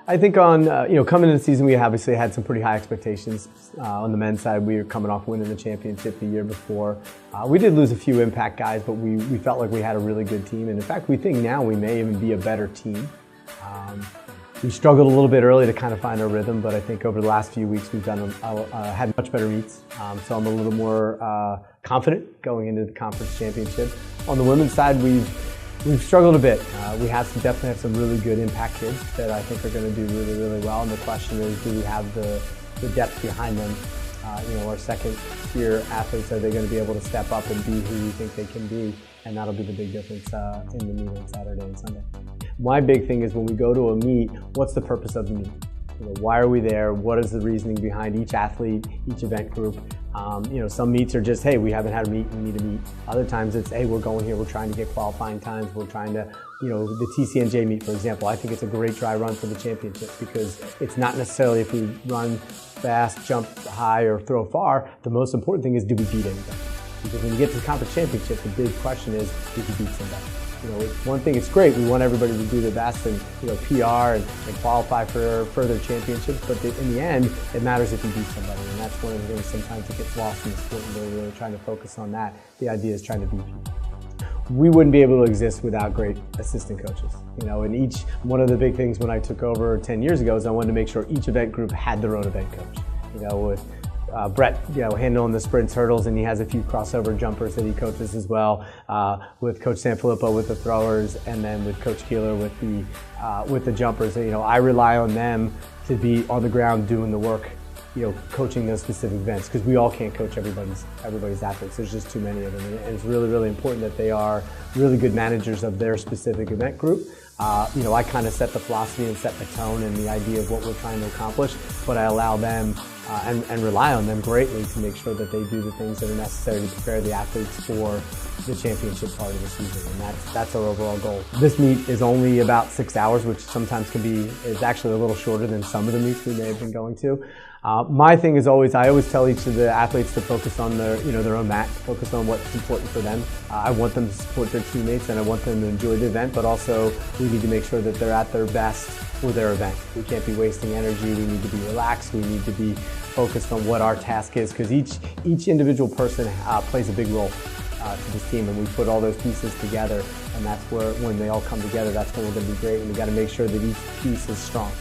I think on, coming into the season, we obviously had some pretty high expectations. On the men's side, we were coming off winning the championship the year before. We did lose a few impact guys, but we felt like we had a really good team. And in fact, we think now we may even be a better team. We struggled a little bit early to kind of find our rhythm, but I think over the last few weeks we've had much better meets. So I'm a little more confident going into the conference championship. On the women's side, we've struggled a bit. We definitely have some really good impact kids that I think are going to do really, really well. And the question is, do we have the depth behind them? Our second tier athletes, are they going to be able to step up and be who we think they can be? And that'll be the big difference in the meet on Saturday and Sunday. My big thing is when we go to a meet, what's the purpose of the meet? Why are we there? What is the reasoning behind each athlete, each event group? Some meets are just, hey, we haven't had a meet, we need a meet. Other times it's, hey, we're going here, we're trying to get qualifying times, we're trying to, the TCNJ meet, for example, I think it's a great dry run for the championship because it's not necessarily if we run fast, jump high, or throw far. The most important thing is, do we beat anybody? Because when you get to the conference championship, the big question is, did you beat somebody? One thing, it's great. We want everybody to do their best and PR and qualify for further championships. But in the end, it matters if you beat somebody, and that's one of the things sometimes it gets lost in the sport. And we're really trying to focus on that. The idea is trying to beat people. We wouldn't be able to exist without great assistant coaches. And one of the big things when I took over 10 years ago is I wanted to make sure each event group had their own event coach. With Brett, handling the sprints, hurdles, and he has a few crossover jumpers that he coaches as well. With Coach Sanfilippo with the throwers, and then with Coach Keeler with the jumpers. I rely on them to be on the ground doing the work, coaching those specific events, because we all can't coach everybody's athletes. There's just too many of them, and it's really, really important that they are really good managers of their specific event group. I kind of set the philosophy and set the tone and the idea of what we're trying to accomplish, but I allow them and rely on them greatly to make sure that they do the things that are necessary to prepare the athletes for the championship part of the season, and that's our overall goal. This meet is only about 6 hours, which sometimes is actually a little shorter than some of the meets we may have been going to. My thing is I always tell each of the athletes to focus on their own MAAC, focus on what's important for them. I want them to support their teammates and I want them to enjoy the event, but also we need to make sure that they're at their best for their event. We can't be wasting energy, we need to be relaxed, we need to be focused on what our task is, because each individual person plays a big role to this team, and we put all those pieces together, and that's where, when they all come together, that's when we're going to be great, and we got to make sure that each piece is strong.